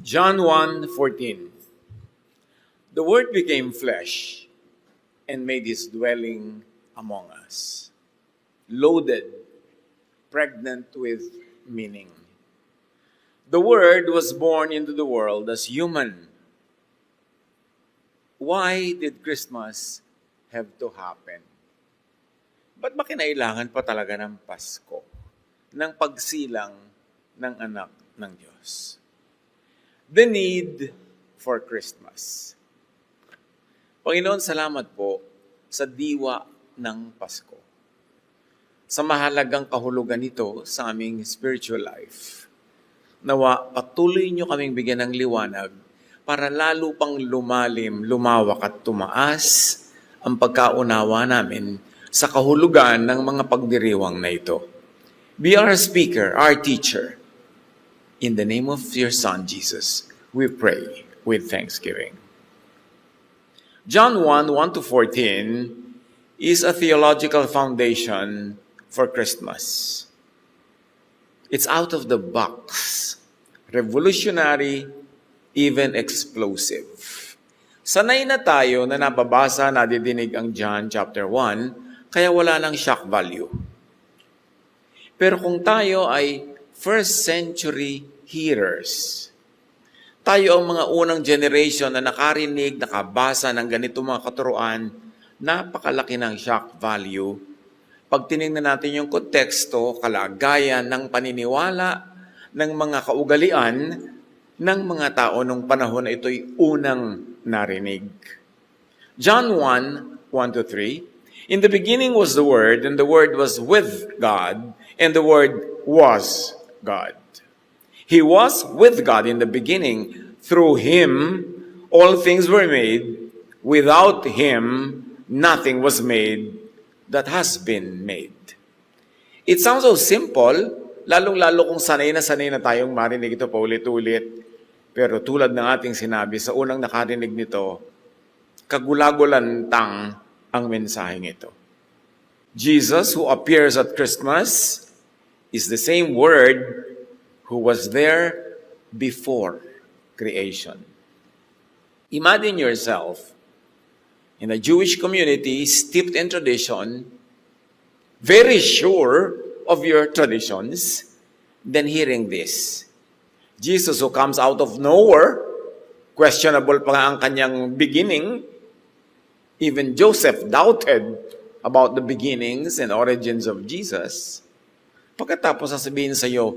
John 1:14. The Word became flesh and made his dwelling among us. Loaded, pregnant with meaning. The Word was born into the world as human. Why did Christmas have to happen? Ba't ba kinailangan pa talaga ng Pasko? Ng pagsilang ng anak ng Diyos? The need for Christmas. Panginoon, salamat po sa diwa ng Pasko. Sa mahalagang kahulugan nito sa aming spiritual life. Nawa, patuloy niyo kaming bigyan ng liwanag para lalo pang lumalim, lumawak at tumaas ang pagkaunawa namin sa kahulugan ng mga pagdiriwang na ito. Be our speaker, our teacher. In the name of your Son, Jesus, we pray with thanksgiving. John 1:1-14 is a theological foundation for Christmas. It's out of the box, revolutionary, even explosive. Sanay na tayo na nababasa, nadidinig ang John chapter 1, kaya wala nang shock value. Pero kung tayo ay first century hearers, tayo ang mga unang generation na nakarinig, nakabasa ng ganito mga katuruan, napakalaki ng shock value. Pag tinignan natin yung konteksto, kalagayan ng paniniwala, ng mga kaugalian, ng mga tao nung panahon na ito'y unang narinig. John 1:1-3, In the beginning was the Word, and the Word was with God, and the Word was God. He was with God in the beginning. Through Him, all things were made. Without Him, nothing was made that has been made. It sounds so simple, lalong-lalo kung sanay na tayong marinig ito paulit-ulit. Pero tulad ng ating sinabi, sa unang nakarinig nito, kagulagulantang ang mensaheng ito. Jesus, who appears at Christmas, is the same Word who was there before creation. Imagine yourself in a Jewish community steeped in tradition, very sure of your traditions, then hearing this. Jesus who comes out of nowhere, questionable pa nga ang kanyang beginning. Even Joseph doubted about the beginnings and origins of Jesus. Pagkatapos sasabihin sa iyo,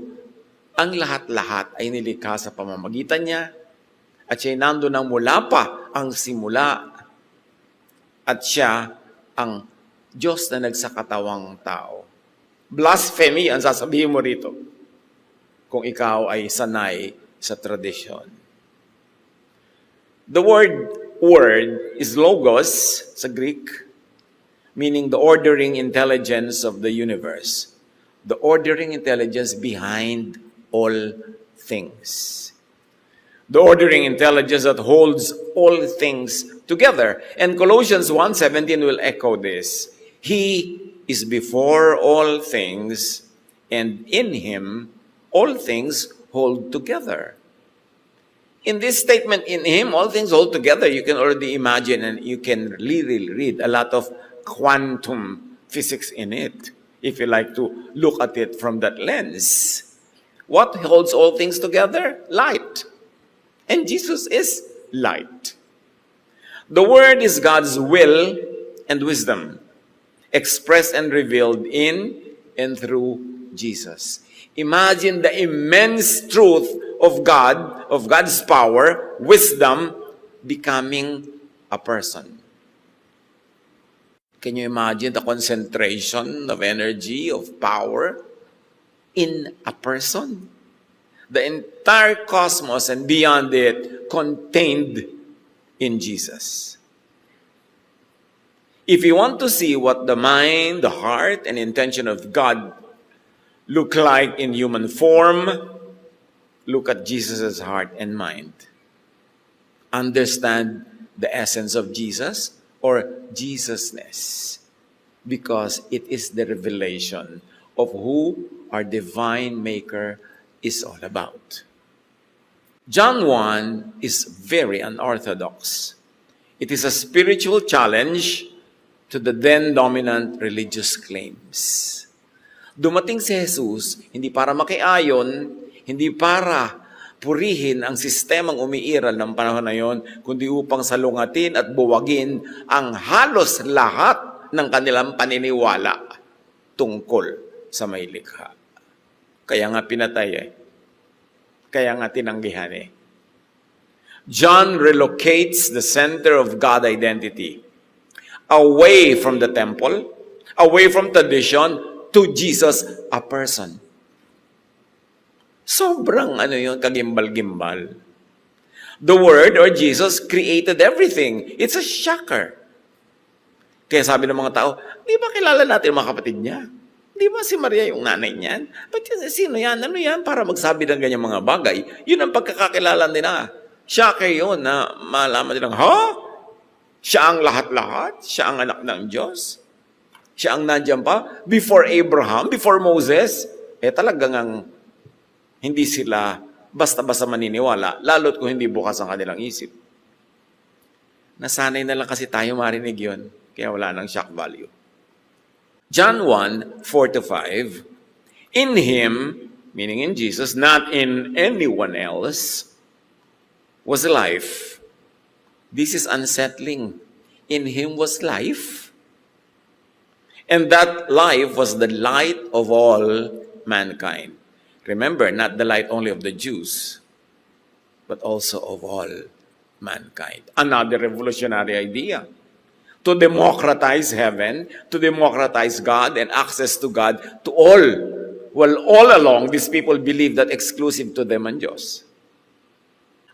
ang lahat-lahat ay nilikha sa pamamagitan niya at siya'y nandun nang mula pa ang simula at siya ang Diyos na nagsakatawang tao. Blasphemy ang sasabihin mo rito kung ikaw ay sanay sa tradisyon. The word is logos sa Greek, meaning the ordering intelligence of the universe. The ordering intelligence behind all things. The ordering intelligence that holds all things together. And Colossians 1:17 will echo this. He is before all things, and in Him all things hold together. In this statement, in Him all things hold together, you can already imagine and you can really read a lot of quantum physics in it, if you like to look at it from that lens. What holds all things together? Light. And Jesus is light. The Word is God's will and wisdom, expressed and revealed in and through Jesus. Imagine the immense truth of God, of God's power, wisdom, becoming a person. Can you imagine the concentration of energy, of power in a person? The entire cosmos and beyond it contained in Jesus. If you want to see what the mind, the heart, and intention of God look like in human form, look at Jesus' heart and mind. Understand the essence of Jesus or Jesusness, because it is the revelation of who our divine Maker is all about. John 1 is very unorthodox. It is a spiritual challenge to the then dominant religious claims. Dumating si Jesus hindi para makiayon, hindi para purihin ang sistemang umiiral ng panahon na yon, kundi upang salungatin at buwagin ang halos lahat ng kanilang paniniwala tungkol sa may likha. Kaya nga pinatay Kaya nga tinanggihan John relocates the center of God identity away from the temple, away from tradition, to Jesus, a person. Sobrang kagimbal-gimbal. The Word or Jesus created everything. It's a shocker. Kaya sabi ng mga tao, di ba kilala natin mga kapatid niya? Di ba si Maria yung nanay niyan? But sino yan? Ano yan? Para magsabi ng ganyang mga bagay. Yun ang pagkakakilala nila. Shocker yun na malaman nilang, siya ang lahat-lahat? Siya ang anak ng Diyos? Siya ang nandiyan pa? Before Abraham? Before Moses? Talagang hindi sila basta-basta maniniwala, lalo't kung hindi bukas ang kanilang isip. Nasanay na lang kasi tayo marinig yun, kaya wala nang shock value. John 1:4-5, in Him, meaning in Jesus, not in anyone else, was life. This is unsettling. In Him was life. And that life was the light of all mankind. Remember, not the light only of the Jews, but also of all mankind. Another revolutionary idea. To democratize heaven, to democratize God and access to God to all. Well, all along, these people believe that exclusive to them ang Diyos.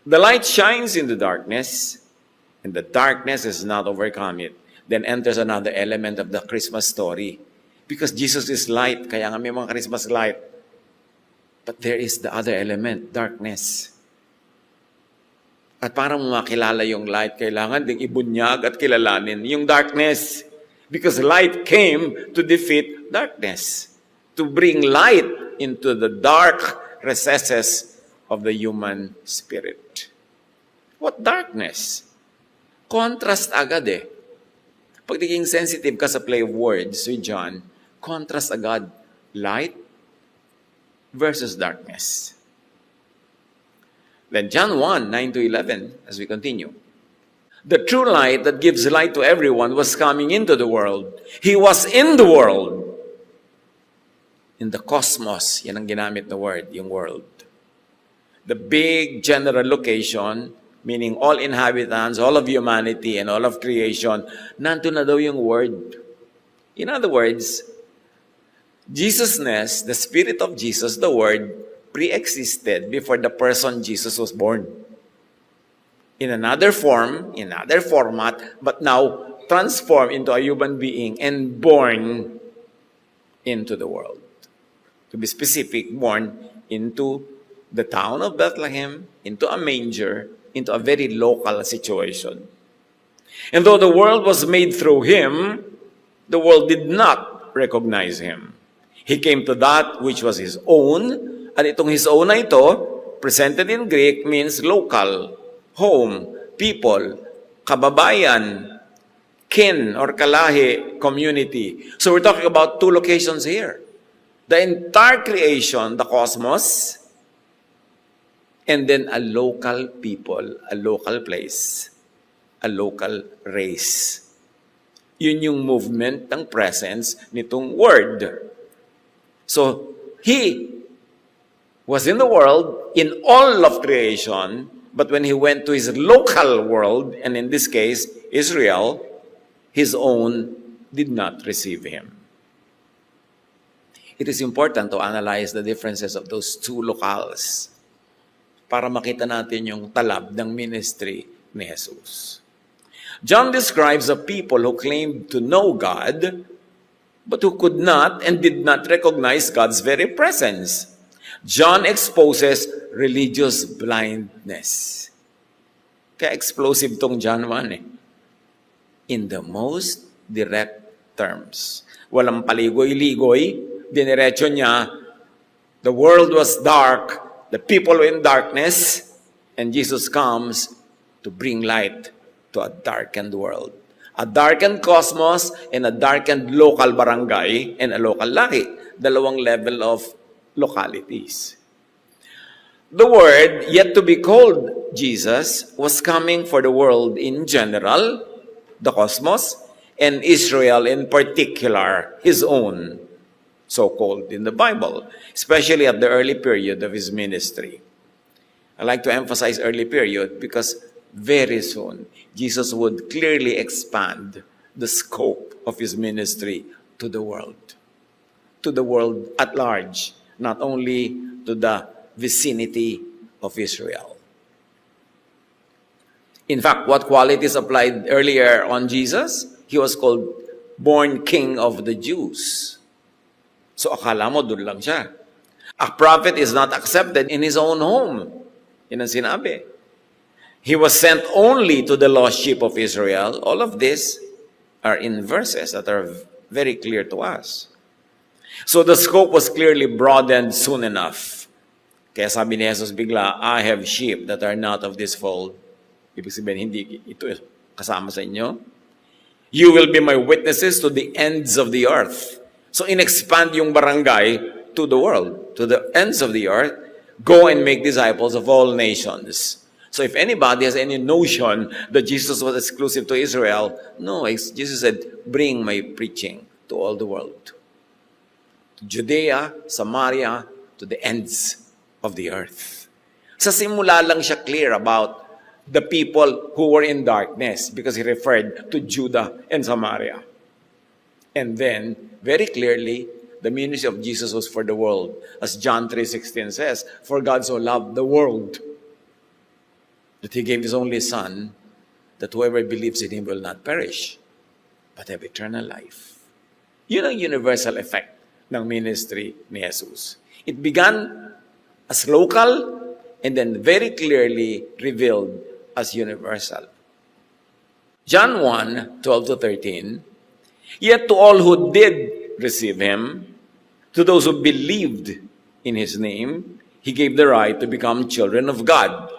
The light shines in the darkness, and the darkness has not overcome it. Then enters another element of the Christmas story. Because Jesus is light, kaya nga may mga Christmas light. But there is the other element, darkness. At para makilala yung light, kailangan ding ibunyag at kilalanin yung darkness. Because light came to defeat darkness. To bring light into the dark recesses of the human spirit. What darkness? Contrast agad Pag naging sensitive ka sa play of words with John, contrast agad. Light versus darkness. Then John 1:9-11, as we continue. The true light that gives light to everyone was coming into the world. He was in the world. In the cosmos, yan ang ginamit na word, yung world. The big general location, meaning all inhabitants, all of humanity, and all of creation, nandun na daw yung word. In other words, Jesusness, the Spirit of Jesus, the Word, pre-existed before the person Jesus was born. In another form, in another format, but now transformed into a human being and born into the world. To be specific, born into the town of Bethlehem, into a manger, into a very local situation. And though the world was made through Him, the world did not recognize Him. He came to that which was His own, at itong His own na ito, presented in Greek, means local, home, people, kababayan, kin or kalahi, community. So we're talking about two locations here. The entire creation, the cosmos, and then a local people, a local place, a local race. Yun yung movement ng presence nitong word. So, He was in the world, in all of creation, but when He went to His local world, and in this case, Israel, His own did not receive Him. It is important to analyze the differences of those two locales para makita natin yung talab ng ministry ni Jesus. John describes a people who claimed to know God, but who could not and did not recognize God's very presence. John exposes religious blindness. Kaya explosive tong John 1 In the most direct terms. Walang paligoy-ligoy. Diniretso niya, the world was dark, the people were in darkness, And Jesus comes to bring light to a darkened world. A darkened cosmos and a darkened local barangay and a local lahi. Dalawang level of localities. The Word, yet to be called Jesus, was coming for the world in general, the cosmos, and Israel in particular, his own, so-called in the Bible, especially at the early period of his ministry. I like to emphasize early period because very soon, Jesus would clearly expand the scope of his ministry to the world at large, not only to the vicinity of Israel. In fact, what qualities applied earlier on Jesus? He was called born King of the Jews. So akala mo, dun lang siya. A prophet is not accepted in his own home. Yan ang sinabi. He was sent only to the lost sheep of Israel. All of this are in verses that are very clear to us. So the scope was clearly broadened soon enough. Kaya sabi ni Jesus bigla, I have sheep that are not of this fold. Ibig sabihin, hindi ito kasama sa inyo. You will be my witnesses to the ends of the earth. So in-expand yung barangay to the world, to the ends of the earth. Go and make disciples of all nations. So if anybody has any notion that Jesus was exclusive to Israel, no, Jesus said, bring my preaching to all the world. To Judea, Samaria, to the ends of the earth. Sa simula lang siya clear about the people who were in darkness because he referred to Judah and Samaria. And then, very clearly, the ministry of Jesus was for the world. As John 3:16 says, for God so loved the world that he gave his only Son, that whoever believes in him will not perish, but have eternal life. Yun ang universal effect ng ministry ni Jesus. It began as local and then very clearly revealed as universal. John 1:12-13, yet to all who did receive him, to those who believed in his name, he gave the right to become children of God.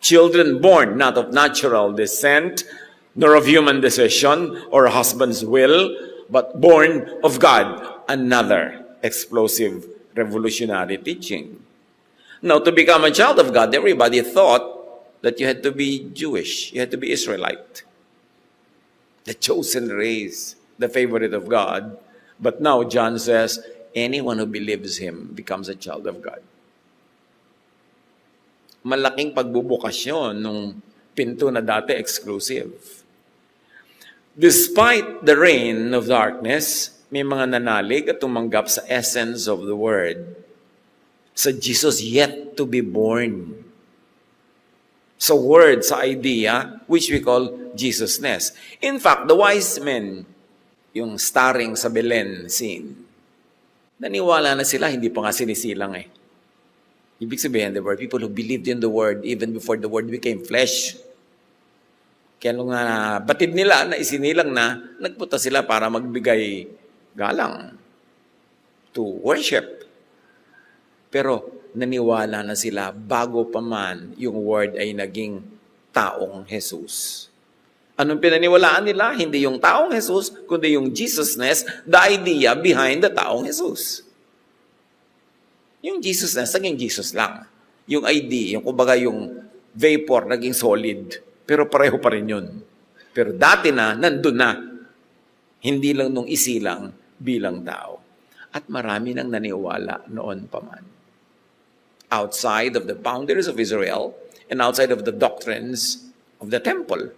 Children born not of natural descent, nor of human decision or husband's will, but born of God. Another explosive revolutionary teaching. Now, to become a child of God, everybody thought that you had to be Jewish, you had to be Israelite, the chosen race, the favorite of God. But now John says, anyone who believes him becomes a child of God. Malaking pagbubukasyon nung pinto na dati exclusive. Despite the reign of darkness, may mga nanalig at tumanggap sa essence of the word, sa Jesus yet to be born. Sa word, sa idea, which we call Jesusness. In fact, the wise men, yung starring sa Belen scene, naniwala na sila, hindi pa nga sinisilang eh. Ibig sabihin, there were people who believed in the Word even before the Word became flesh. Kaya nung batid nila na isinilang na, nagpunta sila para magbigay galang to worship. Pero naniwala na sila bago pa man yung Word ay naging taong Jesus. Anong pinaniwalaan nila? Hindi yung taong Jesus, kundi yung Jesusness, the idea behind the taong Jesus. Yung Jesusness, naging Jesus lang. Yung idea, yung kumbaga yung vapor, naging solid. Pero pareho pa rin yun. Pero dati na, nandun na. Hindi lang nung isilang bilang tao. At marami nang naniwala noon pa man. Outside of the boundaries of Israel and outside of the doctrines of the temple.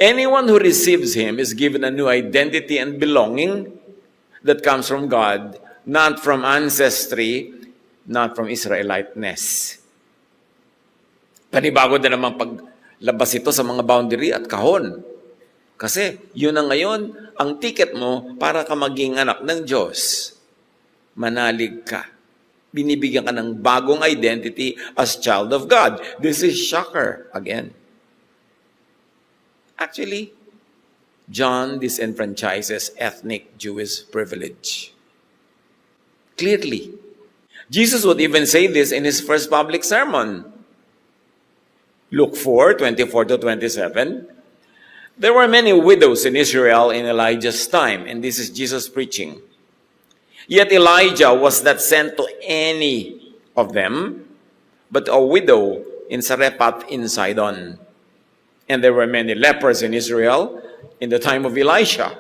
Anyone who receives him is given a new identity and belonging that comes from God, not from ancestry, not from Israeliteness. Panibago na naman paglabas ito sa mga boundary at kahon. Kasi yun na ngayon ang ticket mo para ka maging anak ng Diyos. Manalig ka. Binibigyan ka ng bagong identity as child of God. This is shocker again. Actually, John disenfranchises ethnic Jewish privilege. Clearly. Jesus would even say this in his first public sermon. Luke 4:24-27. There were many widows in Israel in Elijah's time, and this is Jesus preaching. Yet Elijah was not sent to any of them, but a widow in Sarephath in Sidon. And there were many lepers in Israel in the time of Elisha,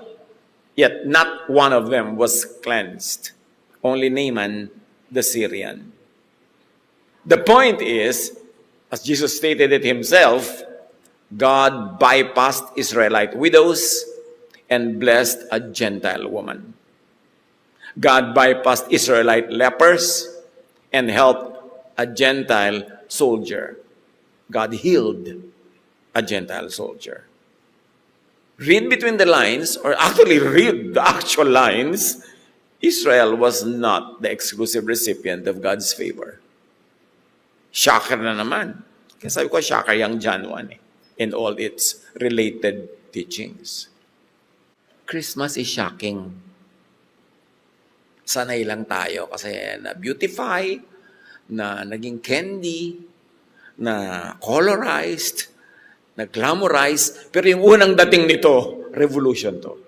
yet not one of them was cleansed, only Naaman the Syrian. The point is, as Jesus stated it himself, God bypassed Israelite widows and blessed a Gentile woman. God bypassed Israelite lepers and helped a Gentile soldier. God healed a Gentile soldier. Read between the lines, or actually read the actual lines. Israel was not the exclusive recipient of God's favor. Shocker na naman. Kaya sabi ko, shocker yung John 1 in all its related teachings. Christmas is shocking. Sanay lang tayo kasi na-beautify, na naging candy, na colorized, na glamorized. Pero yung unang dating nito, revolution to.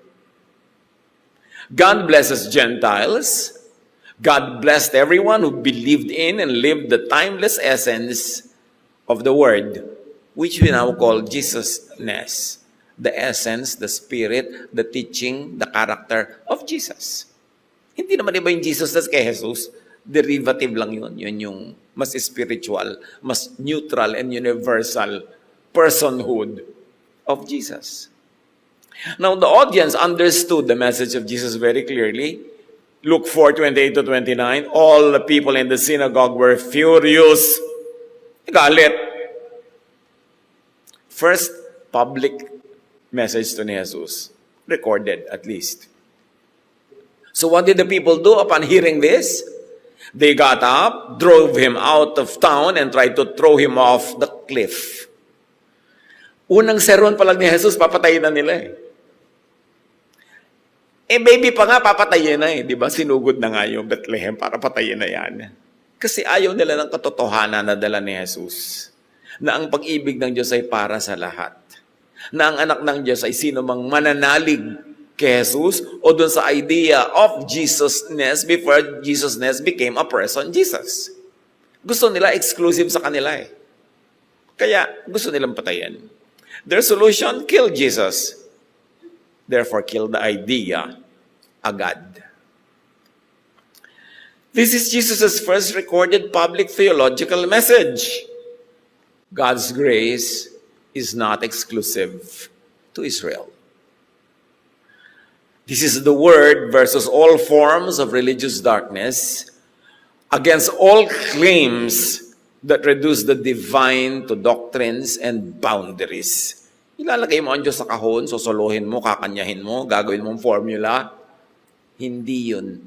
God blesses Gentiles. God blessed everyone who believed in and lived the timeless essence of the Word, which we now call Jesus-ness. The essence, the spirit, the teaching, the character of Jesus. Hindi naman iba yung Jesus-ness kay Jesus. Derivative lang yun. Yun yung mas spiritual, mas neutral and universal personhood of Jesus. Now, the audience understood the message of Jesus very clearly. Luke 4:28-29, all the people in the synagogue were furious. Galit. First public message to ni Jesus, recorded at least. So what did the people do upon hearing this? They got up, drove him out of town, and tried to throw him off the cliff. Unang sermon pa lang ni Jesus, papatayin na nila eh. Baby pa nga, papatayin na eh. Di ba? Sinugod na nga yung Bethlehem para patayin na yan. Kasi ayaw nila ng katotohanan na dala ni Jesus. Na ang pag-ibig ng Diyos ay para sa lahat. Na ang anak ng Diyos ay sino mang mananalig kay Jesus o dun sa idea of Jesus-ness before Jesus-ness became a person Jesus. Gusto nila exclusive sa kanila eh. Kaya gusto nilang patayin. Their solution, kill Jesus. Therefore, kill the idea agad. This is Jesus' first recorded public theological message. God's grace is not exclusive to Israel. This is the word versus all forms of religious darkness, against all claims that reduce the divine to doctrines and boundaries. Ilalagay mo ang Diyos sa kahon, sosolohin mo, kakanyahin mo, gagawin mong formula. Hindi yun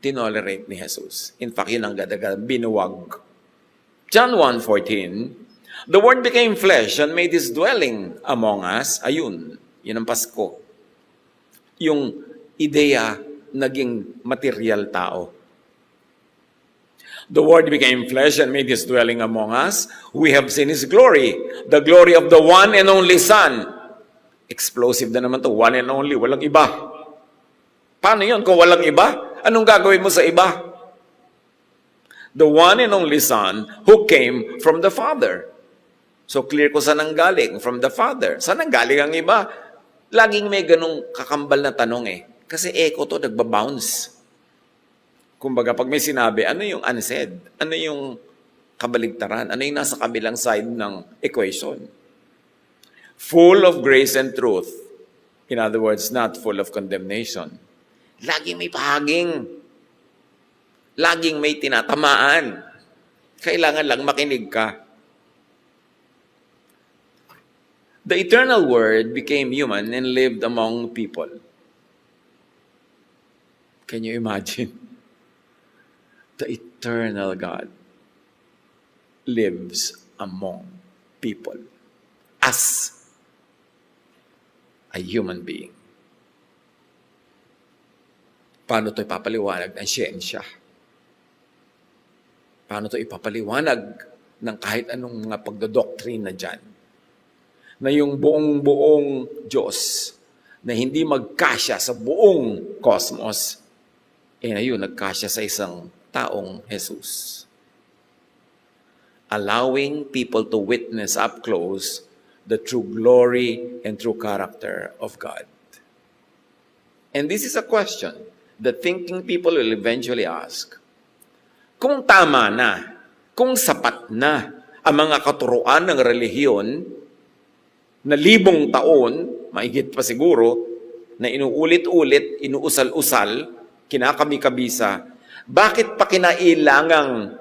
tinolerate ni Jesus. In fact, yun ang binuwag. John 1:14, the Word became flesh and made His dwelling among us. Ayun, yun ang Pasko. Yung ideya naging material tao. The Word became flesh and made His dwelling among us. We have seen His glory, the glory of the one and only Son. Explosive na naman to, one and only, walang iba. Paano yun kung walang iba? Anong gagawin mo sa iba? The one and only Son who came from the Father. So clear ko saan ang galing, from the Father. Saan ang galing ang iba? Laging may ganong kakambal na tanong eh. Kasi echo to, nagbabounce. Kumbaga, pag may sinabi, ano yung unsaid? Ano yung kabaligtaran? Ano yung nasa kabilang side ng equation? Full of grace and truth. In other words, not full of condemnation. Laging may pahaging. Laging may tinatamaan. Kailangan lang makinig ka. The eternal Word became human and lived among people. Can you imagine? The eternal God lives among people as a human being. Paano ito ipapaliwanag ng siyensya? Paano ito ipapaliwanag ng kahit anong mga pagdodoktrina dyan. Na yung buong Diyos na hindi magkasya sa buong cosmos, ayun, nagkasya sa isang taong Jesus. Allowing people to witness up close the true glory and true character of God. And this is a question that thinking people will eventually ask. Kung tama na, kung sapat na ang mga katuruan ng relihiyon na 1,000 taon, mahigit pa siguro, na inuulit-ulit, inuusal-usal, kinakami-kabisa, bakit pa kinailangang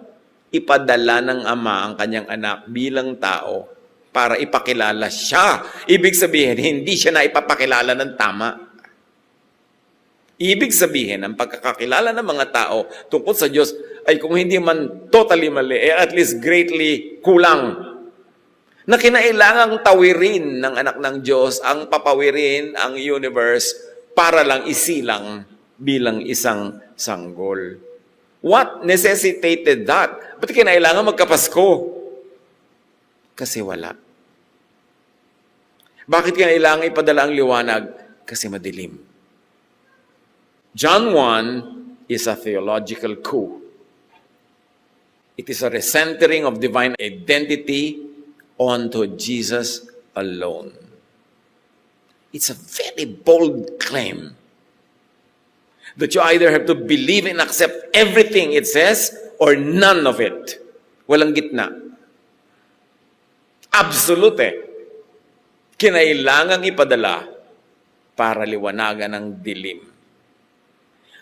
ipadala ng Ama ang kanyang anak bilang tao para ipakilala siya? Ibig sabihin, hindi siya na ipapakilala ng tama. Ibig sabihin, ang pagkakakilala ng mga tao tungkol sa Diyos ay kung hindi man totally mali, at least greatly kulang. Na kinailangang tawirin ng anak ng Diyos ang papawirin ang universe para lang isilang bilang isang sanggol. What necessitated that? Ba't kinailangan magkapasko? Kasi wala. Bakit kinailangan ipadala ang liwanag? Kasi madilim. John 1 is a theological coup. It is a recentering of divine identity onto Jesus alone. It's a very bold claim that you either have to believe and accept everything it says or none of it. Walang gitna. Absolute. Kinailangang ipadala para liwanagan ng dilim.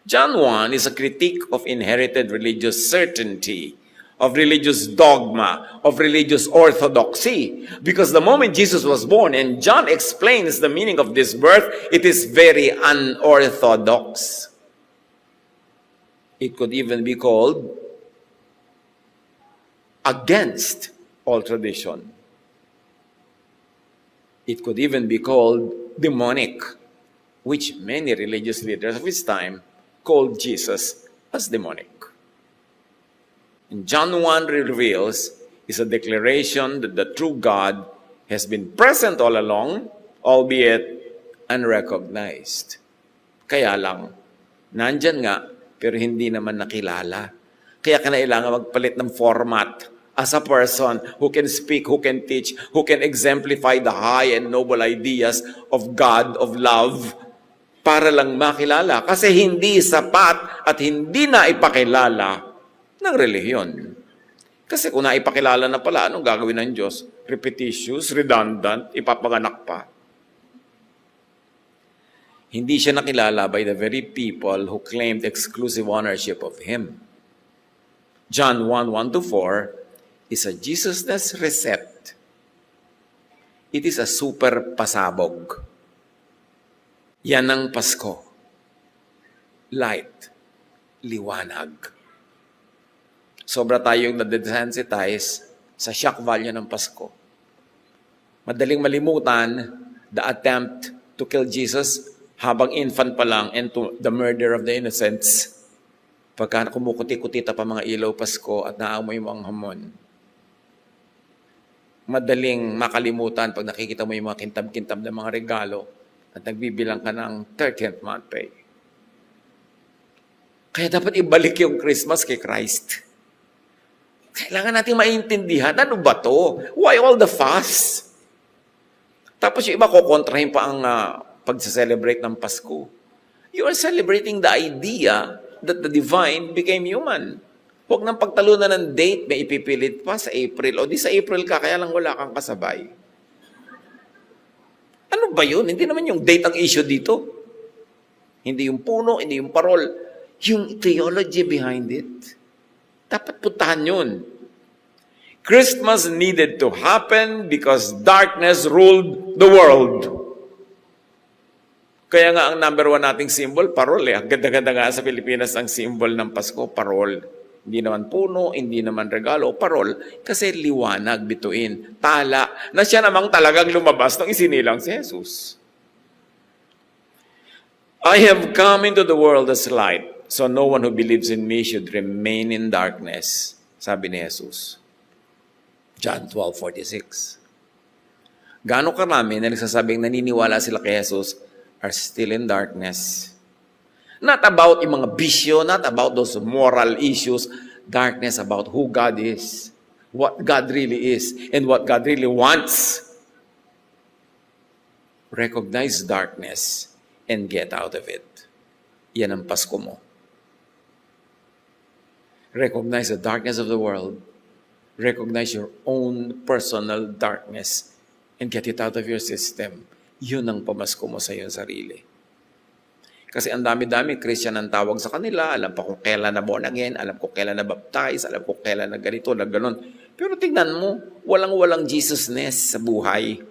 John 1 is a critique of inherited religious certainty, of religious dogma, of religious orthodoxy. Because the moment Jesus was born, and John explains the meaning of this birth, it is very unorthodox. It could even be called against all tradition. It could even be called demonic, which many religious leaders of his time called Jesus as demonic. And John 1 reveals is a declaration that the true God has been present all along, albeit unrecognized. Kaya lang, nandyan nga, pero hindi naman nakilala. Kaya kailangan magpalit ng format as a person who can speak, who can teach, who can exemplify the high and noble ideas of God, of love, para lang makilala. Kasi hindi sapat at hindi na ipakilala ng relihiyon. Kasi kung naipakilala na pala, anong gagawin ng Diyos? Repetitious, redundant, ipapanganak pa. Hindi siya nakilala by the very people who claimed exclusive ownership of Him. John 1:1-4 is a Jesusness recept. It is a super pasabog. Yan ang Pasko. Light. Liwanag. Sobra tayong na-desensitize sa shock value ng Pasko. Madaling malimutan the attempt to kill Jesus habang infant pa lang and to the murder of the innocents. Pagka kumukuti-kutita pa mga ilaw Pasko at naamoy mo ang hamon. Madaling makalimutan pag nakikita mo yung mga kintab-kintab na mga regalo at nagbibilang ka ng 30th month pay. Kaya dapat ibalik yung Christmas kay Christ. Kailangan natin maintindihan, ano ba to? Why all the fuss? Tapos yung iba kukontrahin pa ang pag-celebrate ng Pasko. You are celebrating the idea that the divine became human. Huwag nang pagtalunan ng date, may ipipilit pa sa April. O di sa April ka, kaya lang wala kang kasabay. Ano ba yun? Hindi naman yung date ang issue dito. Hindi yung puno, hindi yung parol. Yung theology behind it. Dapat puntahan yun. Christmas needed to happen because darkness ruled the world. Kaya nga ang number 1 nating symbol, parol eh. Ang ganda-ganda nga sa Pilipinas ang symbol ng Pasko, parol. Hindi naman puno, hindi naman regalo, parol. Kasi liwanag, bituin, tala, na siya namang talagang lumabas nung isinilang si Jesus. I have come into the world as light, so no one who believes in me should remain in darkness, sabi ni Jesus. John 12:46. Gaano karami na nagsasabing naniniwala sila kay Jesus are still in darkness. Not about yung mga bisyo, not about those moral issues, darkness about who God is, what God really is, and what God really wants. Recognize darkness and get out of it. Yan ang Pasko mo. Recognize the darkness of the world. Recognize your own personal darkness and get it out of your system. Yun ang pamasko mo sa iyong sarili. Kasi ang dami-dami, Christian ang tawag sa kanila, alam pa kung kailan na born again, alam kung kailan na baptize, alam kung kailan na ganito, na ganon. Pero tingnan mo, walang-walang Jesusness sa buhay.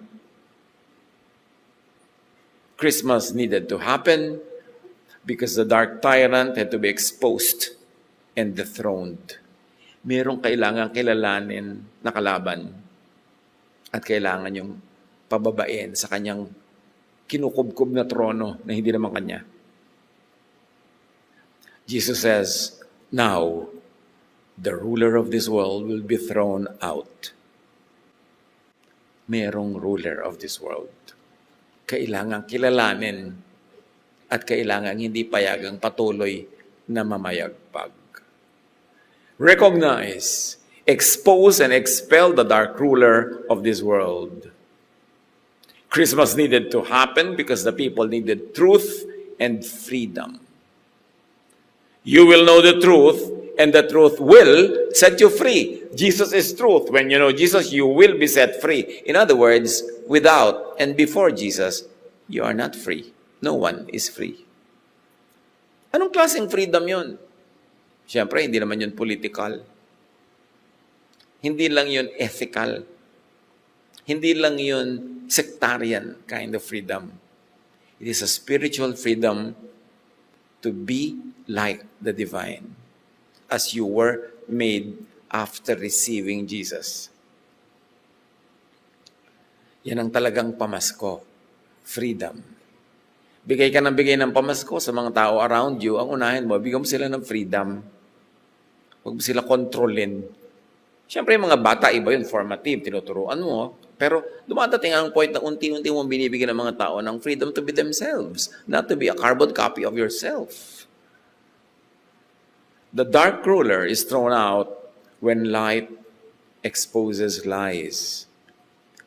Christmas needed to happen because the dark tyrant had to be exposed and dethroned. Merong kailangan kilalanin na kalaban at kailangan yung pababain sa kanyang kinukubkob na trono na hindi naman kanya. Jesus says, now, the ruler of this world will be thrown out. Merong ruler of this world. Kailangan kilalanin at kailangan hindi payagang patuloy na mamayagpag. Recognize, expose, and expel the dark ruler of this world. Christmas needed to happen because the people needed truth and freedom. You will know the truth, and the truth will set you free. Jesus is truth. When you know Jesus, you will be set free. In other words, without and before Jesus, you are not free. No one is free. Anong klaseng freedom yun? Siyempre, hindi naman yun political. Hindi lang yun ethical. Hindi lang yun sectarian kind of freedom. It is a spiritual freedom to be like the divine, as you were made after receiving Jesus. Yan ang talagang pamasko. Freedom. Bigay ka ng bigay ng pamasko sa mga tao around you, ang unahin mo, bigyan mo sila ng freedom. Huwag mo sila kontrolin. Siyempre, yung mga bata, iba yun, formative, tinuturuan mo. Pero dumadating ang point na unti-unti mo binibigyan ng mga tao ng freedom to be themselves, not to be a carbon copy of yourself. The dark ruler is thrown out when light exposes lies,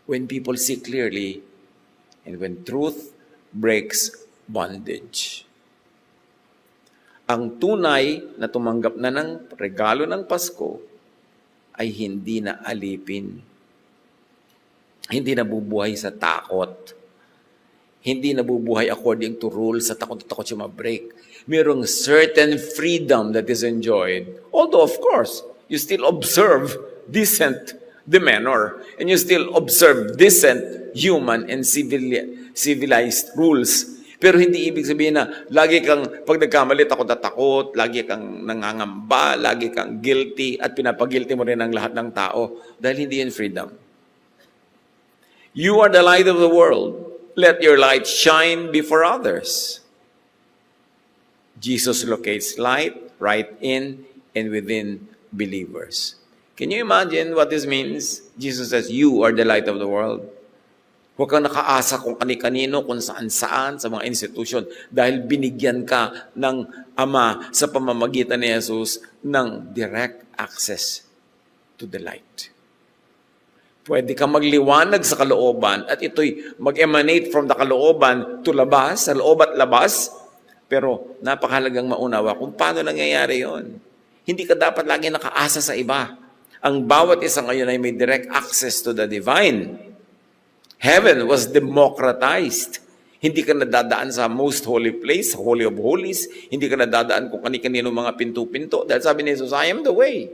when people see clearly, and when truth breaks bondage. Ang tunay na tumanggap na ng regalo ng Pasko ay hindi na alipin. Hindi nabubuhay sa takot. Hindi nabubuhay according to rules sa takot-takot siya ma-break. Mayroong certain freedom that is enjoyed. Although, of course, you still observe decent demeanor and you still observe decent human and civilized rules. Pero hindi ibig sabihin na lagi kang, pag nagkamali, takot na takot, lagi kang nangangamba, lagi kang guilty, at pinapagilty mo rin ang lahat ng tao. Dahil hindi yun freedom. You are the light of the world. Let your light shine before others. Jesus locates light right in and within believers. Can you imagine what this means? Jesus says, you are the light of the world. Huwag kang nakaasa kung kani-kanino, kung saan-saan, sa mga institusyon, dahil binigyan ka ng Ama sa pamamagitan ni Jesus ng direct access to the light. Pwede kang magliwanag sa kalooban at ito'y mag-emanate from the kalooban to labas, sa loob at labas. Pero napakahalagang maunawa kung paano nangyayari yon. Hindi ka dapat lagi nakaasa sa iba. Ang bawat isa ngayon ay may direct access to the divine. Heaven was democratized. Hindi ka nadadaan sa most holy place, Holy of Holies. Hindi ka nadadaan kung kani-kanino mga pinto-pinto. Dahil sabi ni Jesus, I am the way.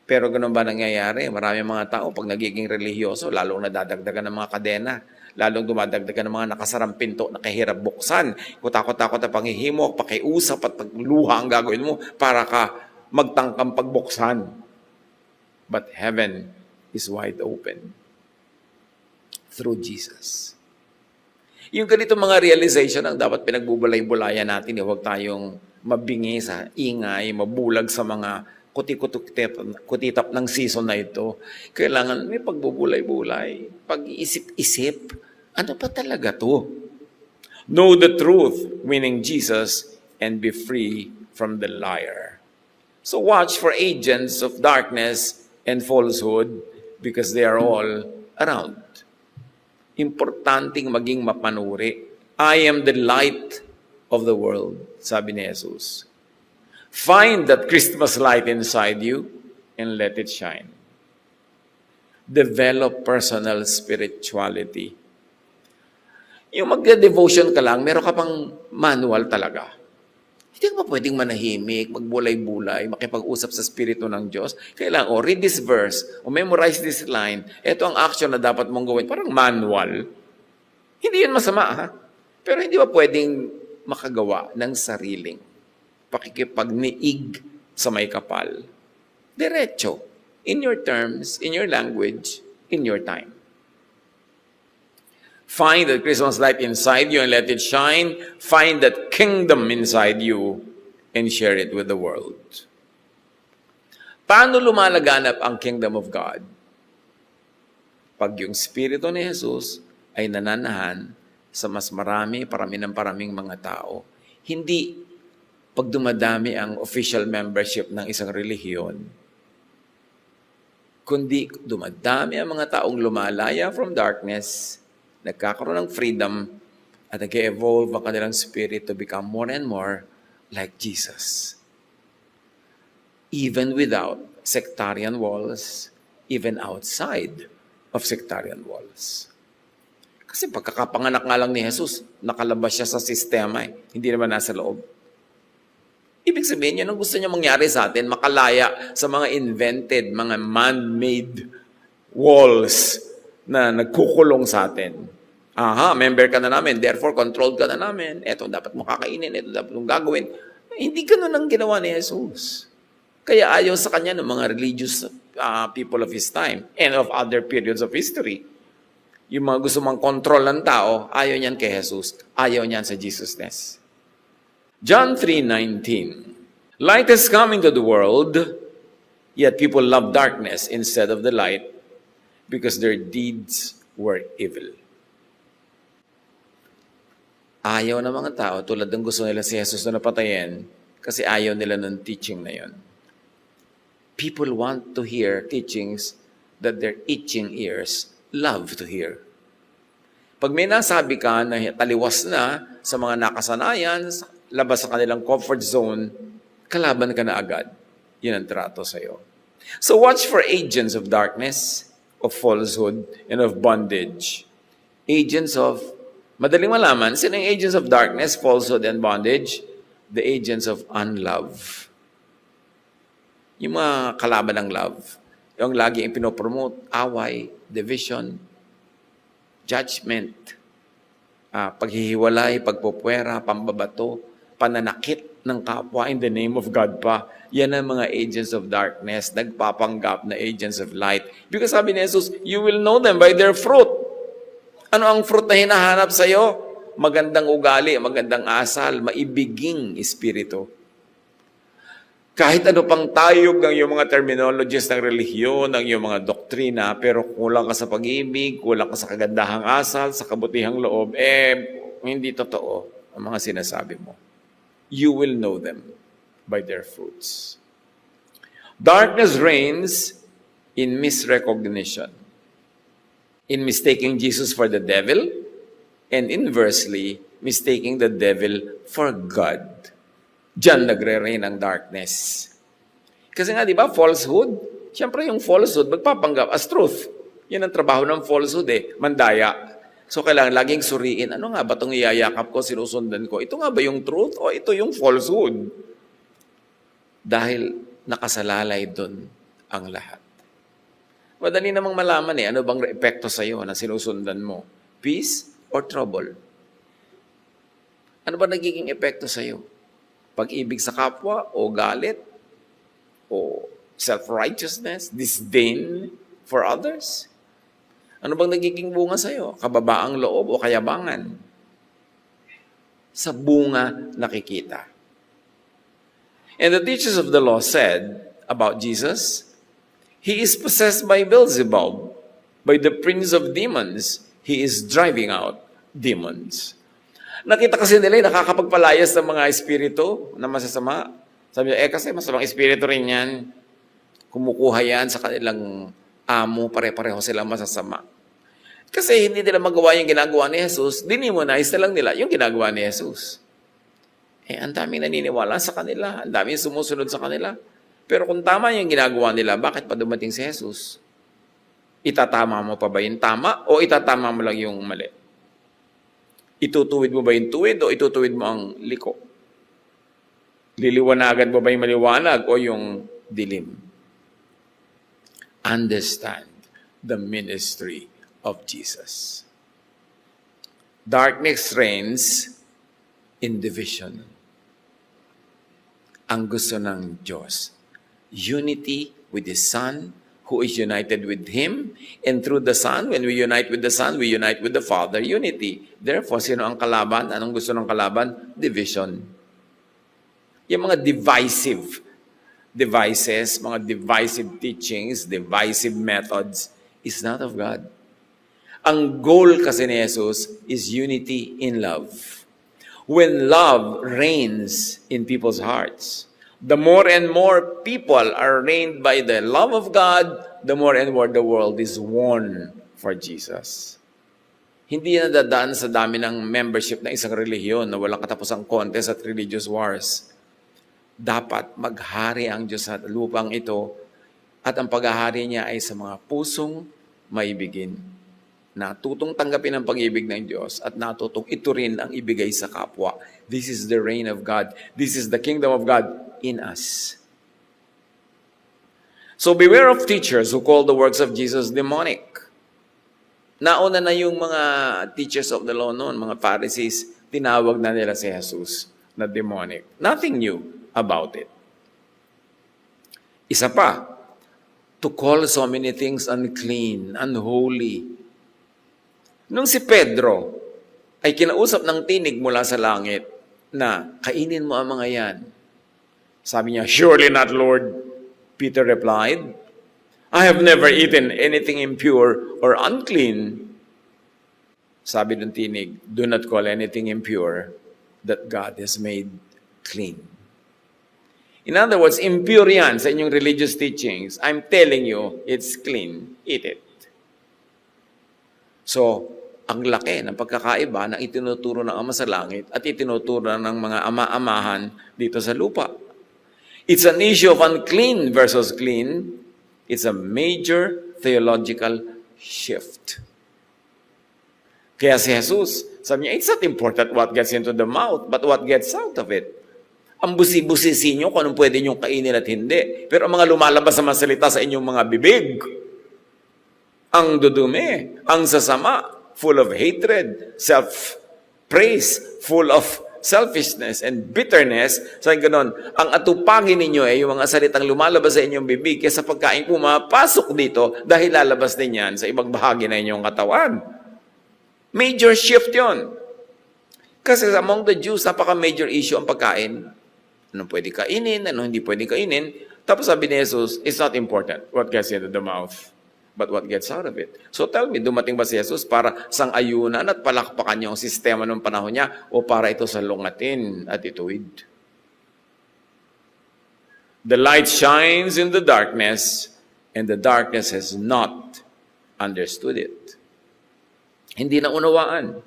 Pero ganun ba nangyayari? Marami mga tao, pag nagiging religyoso, lalong nadadagdagan ng mga kadena. Lalong dumadagdagan ng mga nakasarang pinto na kahirap buksan. Kung takot-takot na panghihimo, pakiusap at pagluha ang gagawin mo para ka magtangkang pagbuksan. But heaven is wide open through Jesus. Yung ganito mga realization ang dapat pinagbubulay-bulayan natin. Huwag tayong mabingi sa ingay, mabulag sa mga kutitap ng season na ito, kailangan may pagbubulay-bulay, pag-iisip-isip. Ano pa talaga to? Know the truth, meaning Jesus, and be free from the liar. So watch for agents of darkness and falsehood because they are all around. Importanteng maging mapanuri. I am the light of the world, sabi ni Jesus. Find that Christmas light inside you and let it shine. Develop personal spirituality. Yung magde-devotion ka lang, meron ka pang manual talaga. Hindi ka pa pwedeng manahimik, magbulay-bulay, makipag-usap sa Espiritu ng Diyos. Kailangan, read this verse, memorize this line. Ito ang action na dapat mong gawin. Parang manual. Hindi yun masama, ha? Pero hindi ba pwedeng makagawa ng sariling pakikipagniig sa may kapal? Diretso. In your terms, in your language, in your time. Find that Christmas light inside you and let it shine. Find that kingdom inside you and share it with the world. Paano lumalaganap ang kingdom of God? Pag yung Espiritu ni Jesus ay nananahan sa mas parami ng paraming mga tao. Hindi pag dumadami ang official membership ng isang relihiyon, kundi dumadami ang mga taong lumalaya from darkness, nagkakaroon ng freedom, at nag-evolve ang kanilang spirit to become more and more like Jesus. Even without sectarian walls, even outside of sectarian walls. Kasi pagkakapanganak nga lang ni Jesus, nakalabas siya sa sistema, hindi naman nasa loob. Ibig sabihin, yun ang gusto niya mangyari sa atin, makalaya sa mga invented, mga man-made walls na nagkukulong sa atin. Aha, member ka na namin, therefore controlled ka na namin. Ito dapat mo kakainin, ito dapat mong gagawin. Hindi ganun ang ginawa ni Jesus. Kaya ayaw sa kanya ng mga religious people of his time and of other periods of history. Yung mga gusto mang control ng tao, ayaw niyan kay Jesus. Ayaw niyan sa Jesusness. John 3:19. Light has come into the world, yet people love darkness instead of the light, because their deeds were evil. Ayaw ng mga tao, tulad ng gusto nila si Jesus na napatayin, kasi ayaw nila ng teaching na yon. People want to hear teachings that their itching ears love to hear. Pag may nasabi ka na taliwas na sa mga nakasanayan, labas sa kanilang comfort zone, kalaban ka na agad. Yun ang trato sa'yo. So watch for agents of darkness, of falsehood, and of bondage. Agents of, madaling malaman, sino yung agents of darkness, falsehood, and bondage? The agents of unlove. Yung mga kalaban ng love. Yung lagi yung pinopromote, away, division, judgment, paghihiwalay, pagpupwera, pambabato, pananakit ng kapwa in the name of God pa. Yan ang mga agents of darkness, nagpapanggap na agents of light. Because sabi ni Jesus, you will know them by their fruit. Ano ang fruit na hinahanap sa'yo? Magandang ugali, magandang asal, maibiging espiritu. Kahit ano pang tayog ng iyong mga terminologies ng relihiyon, ng iyong mga doktrina, pero kulang ka sa pag-ibig, kulang ka sa kagandahang asal, sa kabutihang loob, hindi totoo ang mga sinasabi mo. You will know them by their fruits. Darkness reigns in misrecognition, in mistaking Jesus for the devil, and inversely, mistaking the devil for God. Diyan nagre-reign ang darkness. Kasi nga, di ba, falsehood? Siyempre, yung falsehood, magpapanggap as truth. Yan ang trabaho ng falsehood mandaya. So, kailangan laging suriin, ano nga ba itong iyayakap ko, sinusundan ko? Ito nga ba yung truth o ito yung falsehood? Dahil nakasalalay doon ang lahat. Madali namang malaman ano bang epekto sa'yo na sinusundan mo? Peace or trouble? Ano ba nagiging epekto sa'yo? Pag-ibig sa kapwa o galit? O self-righteousness? Disdain for others? Ano bang nagiging bunga sa'yo? Kababaang loob o kayabangan? Sa bunga nakikita. And the teachers of the law said, about Jesus? He is possessed by Beelzebub, by the prince of demons. He is driving out demons. Nakita kasi nila nakakapagpalayas ng mga espiritu na masasama. Sabi niya, kasi masamang espiritu rin yan. Kumukuha yan sa kanilang amo, pare-pareho silang masasama. Kasi hindi nila magawa yung ginagawa ni Jesus, dinimonize na lang nila yung ginagawa ni Jesus. Ang daming naniniwala sa kanila, ang daming sumusunod sa kanila. Pero kung tama yung ginagawa nila, bakit pa dumating si Jesus? Itatama mo pa ba yung tama o itatama mo lang yung mali? Itutuwid mo ba yung tuwid o itutuwid mo ang liko? Liliwanagan mo ba yung maliwanag o yung dilim? Understand the ministry of Jesus. Darkness reigns in division. Ang gusto ng Diyos, unity with His Son, who is united with Him, and through the Son, when we unite with the Son, we unite with the Father, unity. Therefore, sino ang kalaban? Anong gusto ng kalaban? Division. Yung mga divisive devices, mga divisive teachings, divisive methods, is not of God. Ang goal kasi ni Jesus is unity in love. When love reigns in people's hearts, the more and more people are reigned by the love of God, the more and more the world is won for Jesus. Hindi yan nadadaan sa dami ng membership ng isang relihiyon na walang katapusang contest at religious wars. Dapat maghari ang Diyos sa lupang ito at ang paghahari niya ay sa mga pusong maibigin. Natutong tanggapin ang pag-ibig ng Diyos at natutong ito rin ang ibigay sa kapwa. This is the reign of God. This is the kingdom of God in us. So beware of teachers who call the works of Jesus demonic. Nauna na yung mga teachers of the law noon, mga Pharisees, tinawag na nila si Jesus na demonic. Nothing new about it. Isa pa, to call so many things unclean, unholy. Nung si Pedro ay kinausap ng tinig mula sa langit na kainin mo ang mga yan. Sabi niya, surely not, Lord. Peter replied, I have never eaten anything impure or unclean. Sabi ng tinig, do not call anything impure that God has made clean. In other words, impure yan sa inyong religious teachings. I'm telling you, it's clean. Eat it. So, ang laki ng pagkakaiba na itinuturo ng Ama sa langit at itinuturo ng mga ama-amahan dito sa lupa. It's an issue of unclean versus clean. It's a major theological shift. Kaya si Jesus, sabi niya, it's not important what gets into the mouth, but what gets out of it. Ang busi-busisi nyo kung anong pwede nyo kainin at hindi. Pero ang mga lumalabas sa mga salita sa inyong mga bibig, ang dudumi, ang sasama, full of hatred, self-praise, full of selfishness and bitterness. Sabi ganon, ang atupagin ninyo ay yung mga salitang lumalabas sa inyong bibig kaya sa pagkain pumapasok dito dahil lalabas din yan sa ibang bahagi na inyong katawan. Major shift yon. Kasi among the Jews, napaka-major issue ang pagkain. Anong pwede kainin, anong hindi pwede kainin. Tapos sabi ni Jesus, it's not important what gets into the mouth, but what gets out of it. So tell me, dumating ba si Jesus para sang-ayunan at palakpakan niya ang sistema ng panahon niya o para ito sa lungatin at ituwid? The light shines in the darkness and the darkness has not understood it. Hindi na unawaan.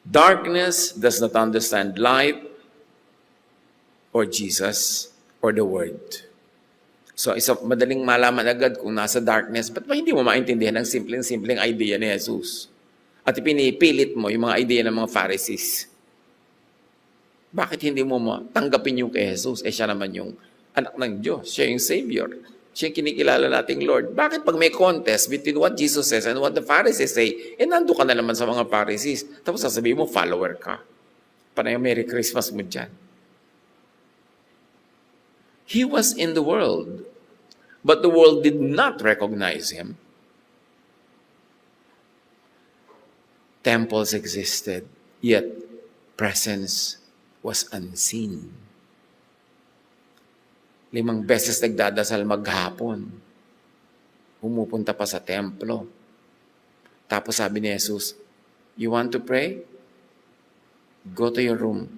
Darkness does not understand light or Jesus or the Word. So, madaling malaman agad kung nasa darkness, ba't ba hindi mo maintindihan ang simpleng-simpleng idea ni Jesus? At ipinipilit mo yung mga idea ng mga Pharisees. Bakit hindi mo tanggapin yung kay Jesus? Siya naman yung anak ng Diyos. Siya yung Savior. Siya yung kinikilala nating Lord. Bakit pag may contest between what Jesus says and what the Pharisees say, nando ka na naman sa mga Pharisees. Tapos sasabihin mo, follower ka. Panay Merry Christmas mo dyan. He was in the world, but the world did not recognize Him. Temples existed, yet presence was unseen. 5 beses nagdadasal maghapon. Pumupunta pa sa templo. Tapos sabi ni Jesus, you want to pray? Go to your room.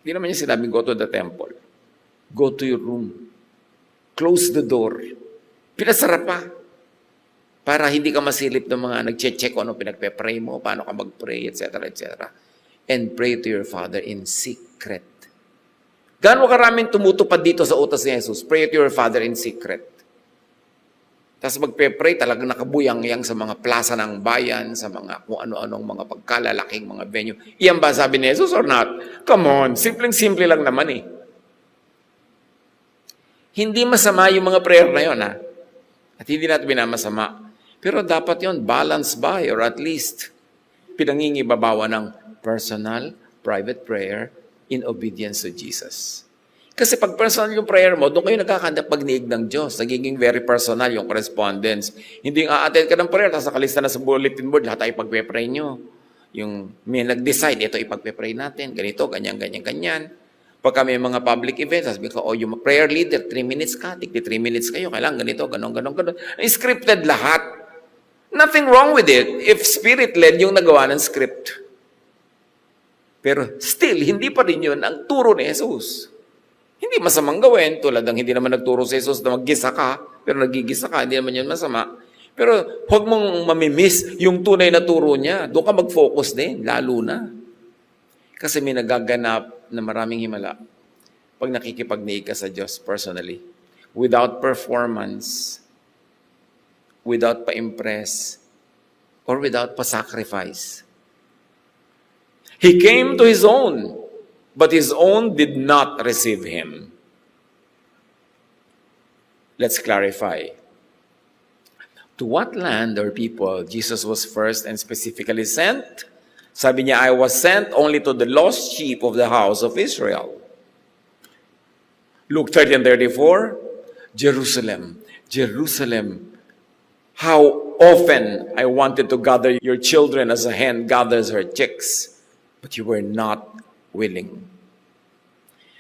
Hindi naman niya sinabing go to the temple. Go to your room. Close the door. Pinasara pa. Para hindi ka masilip ng mga nag-check kung ano pinagpe-pray mo, paano ka mag-pray, etc., etc. And pray to your Father in secret. Gaano karaming tumutupad dito sa utas ni Jesus? Pray to your Father in secret. Tapos magpe-pray, talagang nakabuyang-yang sa mga plaza ng bayan, sa mga kung ano-anong mga pagkalalaking mga venue. Iyan ba sabi ni Jesus or not? Come on, simpleng-simple lang naman eh. Hindi masama yung mga prayer na yun, ha? At hindi natin binamasama. Pero dapat yon balance by or at least pinangingibabawa ng personal, private prayer in obedience to Jesus. Kasi pag personal yung prayer mo, doon kayo nagkakanda pagniig ng Diyos. Nagiging very personal yung correspondence. Hindi a-attend ka ng prayer, tapos nakalista na sa bulletin board, lahat ay ipagpe-pray nyo. Yung may nag-decide, ito ipagpe-pray natin, ganito, ganyan, ganyan, ganyan. Pagka may mga public events, sabi ko, oh, yung prayer leader, 3 minutes ka, tigti 3 minutes kayo, kailangan ganito, ganon, ganon, ganon. Scripted lahat. Nothing wrong with it if spirit-led yung nagawa ng script. Pero still, hindi pa rin yun ang turo ni Jesus. Hindi masamang gawin, tulad ng hindi naman nagturo si Jesus na maggisa ka, pero nagigisa ka, hindi naman yun masama. Pero huwag mong mamimiss yung tunay na turo niya. Doon ka mag-focus din, lalo na. Kasi may nagaganap na maraming himala pag nakikipagniig ka sa Diyos personally. Without performance, without pa-impress, or without pa-sacrifice. He came to His own, but His own did not receive Him. Let's clarify. To what land or people Jesus was first and specifically sent? Sabi niya, I was sent only to the lost sheep of the house of Israel. Luke 13:34, Jerusalem, Jerusalem, how often I wanted to gather your children as a hen gathers her chicks, but you were not willing.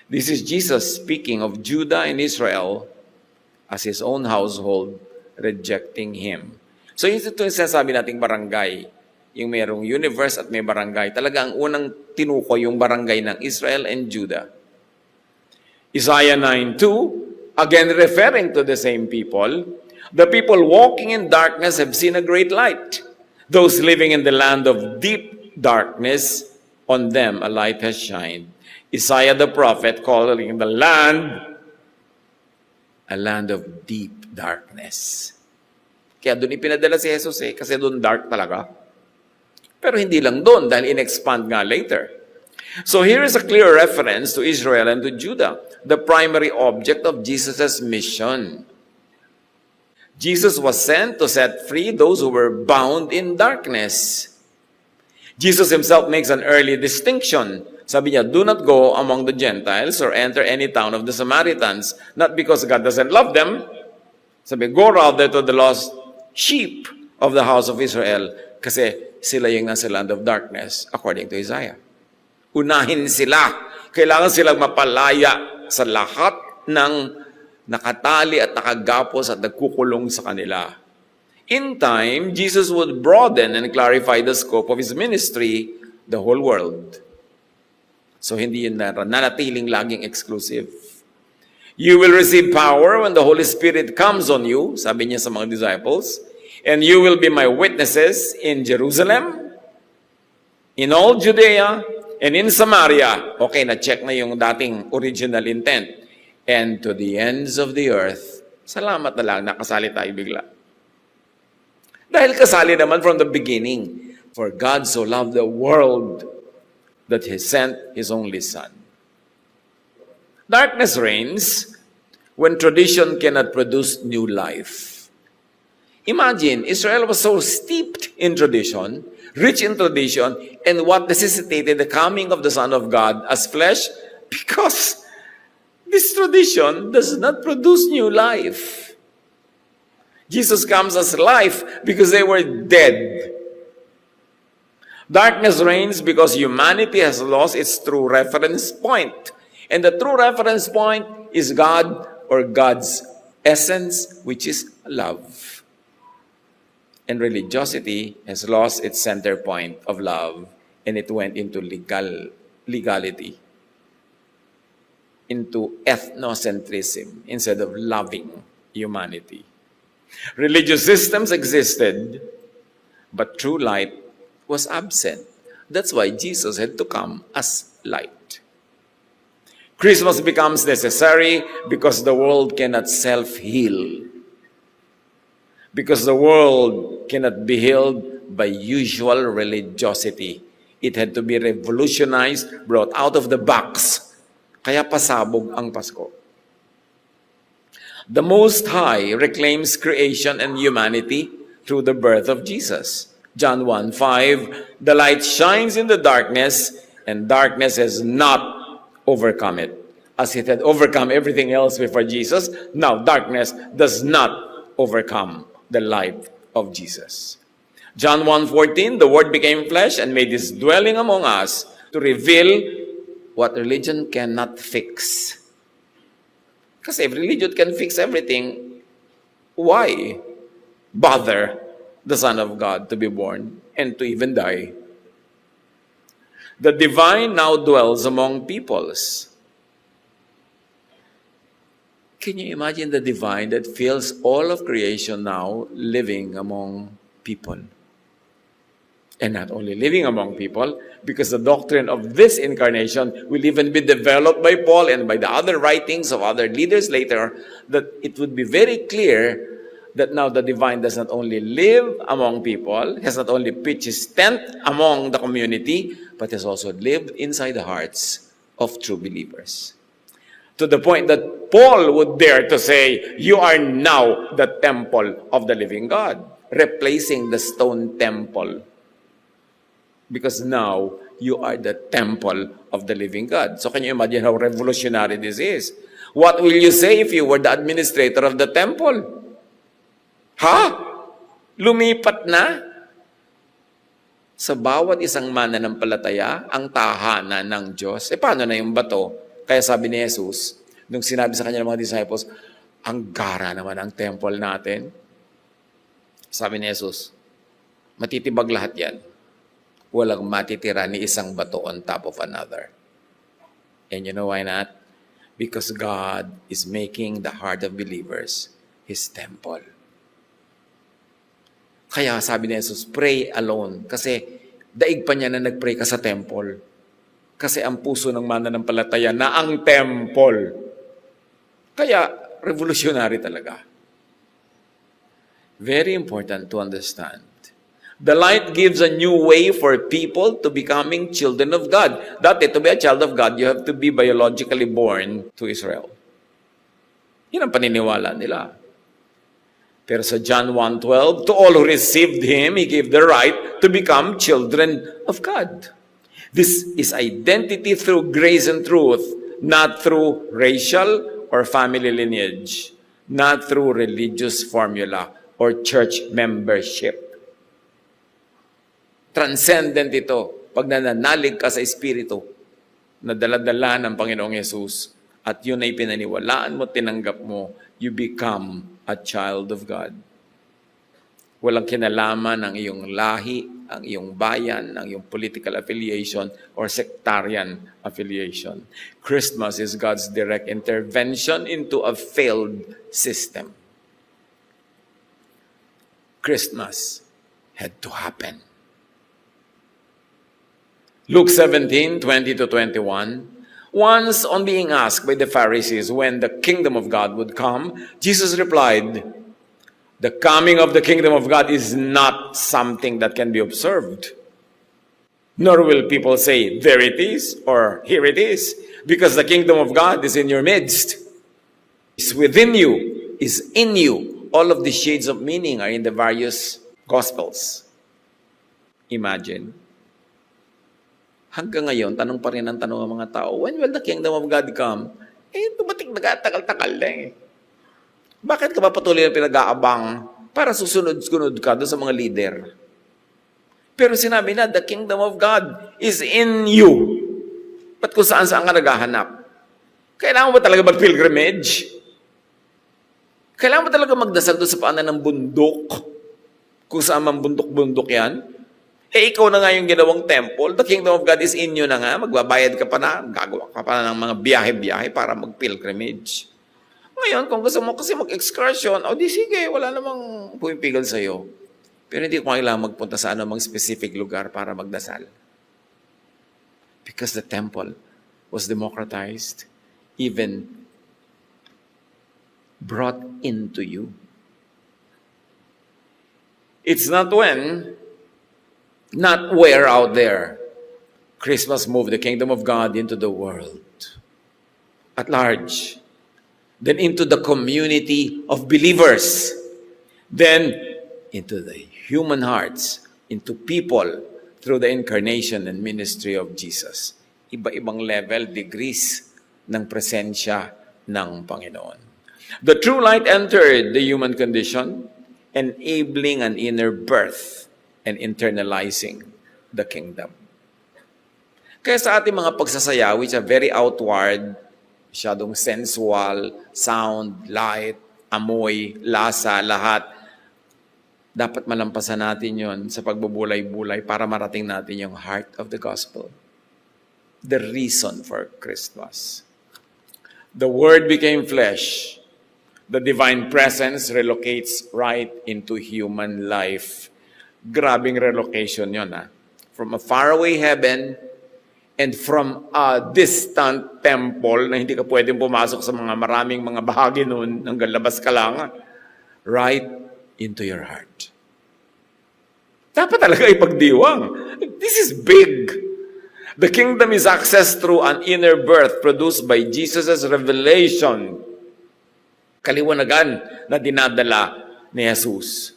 This is Jesus speaking of Judah and Israel as His own household rejecting Him. So ito yung sinasabi nating barangay, yung mayroong universe at may barangay. Talaga ang unang tinuko yung barangay ng Israel and Judah. Isaiah 9:2, again referring to the same people, the people walking in darkness have seen a great light. Those living in the land of deep darkness, on them a light has shined. Isaiah the prophet calling the land a land of deep darkness. Kaya doon ipinadala si Jesus kasi doon dark talaga. Pero hindi lang doon dahil in-expand nga later. So here is a clear reference to Israel and to Judah, the primary object of Jesus' mission. Jesus was sent to set free those who were bound in darkness. Jesus Himself makes an early distinction. Sabi niya, do not go among the Gentiles or enter any town of the Samaritans, not because God doesn't love them. Sabi, go rather to the lost sheep of the house of Israel, kasi sila yung nasa land of darkness, according to Isaiah. Unahin sila. Kailangan silang mapalaya sa lahat ng nakatali at nakagapos at nagkukulong sa kanila. In time, Jesus would broaden and clarify the scope of His ministry, the whole world. So hindi yun nanatiling laging exclusive. You will receive power when the Holy Spirit comes on you, sabi niya sa mga disciples, and you will be my witnesses in Jerusalem, in all Judea, and in Samaria. Okay, na-check na yung dating original intent. And to the ends of the earth. Salamat na lang, nakasali tayo bigla. Dahil kasali naman from the beginning. For God so loved the world that He sent His only Son. Darkness reigns when tradition cannot produce new life. Imagine, Israel was so steeped in tradition, rich in tradition, and what necessitated the coming of the Son of God as flesh? Because this tradition does not produce new life. Jesus comes as life because they were dead. Darkness reigns because humanity has lost its true reference point. And the true reference point is God or God's essence, which is love. And religiosity has lost its center point of love, and it went into legality, into ethnocentrism instead of loving humanity. Religious systems existed, but true light was absent. That's why Jesus had to come as light. Christmas becomes necessary because the world cannot self-heal. Because the world cannot be healed by usual religiosity. It had to be revolutionized, brought out of the box. Kaya pasabog ang Pasko. The Most High reclaims creation and humanity through the birth of Jesus. John 1:5, the light shines in the darkness, and darkness has not overcome it. As it had overcome everything else before Jesus, now darkness does not overcome the light of Jesus. John 1:14, the Word became flesh and made his dwelling among us to reveal what religion cannot fix. Kasi if religion can fix everything, why bother the Son of God to be born and to even die? The divine now dwells among peoples. Can you imagine the divine that fills all of creation now living among people? And not only living among people, because the doctrine of this incarnation will even be developed by Paul and by the other writings of other leaders later, that it would be very clear that now the divine does not only live among people, has not only pitched his tent among the community, but has also lived inside the hearts of true believers. To the point that Paul would dare to say, you are now the temple of the living God, replacing the stone temple. Because now, you are the temple of the living God. So can you imagine how revolutionary this is? What will you say if you were the administrator of the temple? Ha? Lumipat na? Sa bawat isang mananampalataya, ang tahanan ng Diyos. Paano na yung bato? Kaya sabi ni Jesus, nung sinabi sa kanya ng mga disciples, ang gara naman ang temple natin. Sabi ni Jesus, matitibag lahat yan. Walang matitira ni isang bato on top of another. And you know why not? Because God is making the heart of believers His temple. Kaya sabi ni Jesus, pray alone. Kasi daig pa niya na nag-pray ka sa temple. Kasi ang puso ng mananampalataya na ang temple. Kaya revolutionary talaga. Very important to understand. The light gives a new way for people to becoming children of God. Dati, to be a child of God, you have to be biologically born to Israel. Yan ang paniniwala nila. Pero sa John 1:12, to all who received Him, He gave the right to become children of God. This is identity through grace and truth, not through racial or family lineage, not through religious formula or church membership. Transcendent ito pag nananalig ka sa Espiritu na dala-dala ng Panginoong Yesus at yun ay pinaniwalaan mo, tinanggap mo, you become a child of God. Walang kinalaman ang iyong lahi, ang iyong bayan, ang iyong political affiliation or sectarian affiliation. Christmas is God's direct intervention into a failed system. Christmas had to happen. Luke 17:20-21, once on being asked by the Pharisees when the kingdom of God would come, Jesus replied, the coming of the kingdom of God is not something that can be observed. Nor will people say, there it is, or here it is, because the kingdom of God is in your midst. It's within you, is in you. All of the shades of meaning are in the various Gospels. Imagine. Hanggang ngayon, tanong pa rin ang tanong ng mga tao, when will the kingdom of God come? Tumating nagtagal-tagal na eh. Bakit ka ba patuloy na pinag-aabang para susunod-sunod ka doon sa mga leader? Pero sinabi na, the kingdom of God is in you. Ba't kung saan-saan ka naghahanap? Kailangan mo ba talaga mag-pilgrimage? Kailangan mo talaga magdasal doon sa paanan ng bundok? Kung saan man bundok-bundok yan? Ikaw na nga yung ginawang temple. The kingdom of God is in you na nga. Magbabayad ka pa na. Gagawa ka pa ng mga biyahe-biyahe para mag-pilgrimage. Ngayon, kung gusto mo kasi mag-excursion, di sige, wala namang pumipigil sa'yo. Pero hindi ko kailangan magpunta sa anumang specific lugar para magdasal. Because the temple was democratized, even brought into you. It's not where out there. Christmas moved the kingdom of God into the world at large. Then into the community of believers. Then into the human hearts, into people through the incarnation and ministry of Jesus. Iba-ibang level, degrees ng presensya ng Panginoon. The true light entered the human condition, enabling an inner birth and internalizing the kingdom. Kaya sa ating mga pagsasaya, which are very outward, masyadong sensual, sound, light, amoy, lasa, lahat, dapat malampasan natin yon sa pagbubulay-bulay para marating natin yung heart of the gospel. The reason for Christmas. The Word became flesh. The divine presence relocates right into human life. Grabing relocation yun, ha? From a faraway heaven and from a distant temple na hindi ka pwedeng pumasok sa mga maraming mga bahagi nun, hanggang labas ka lang, right into your heart. Dapat talaga ipagdiwang. This is big. The kingdom is accessed through an inner birth produced by Jesus' revelation. Kaliwanagan na dinadala ni Jesus.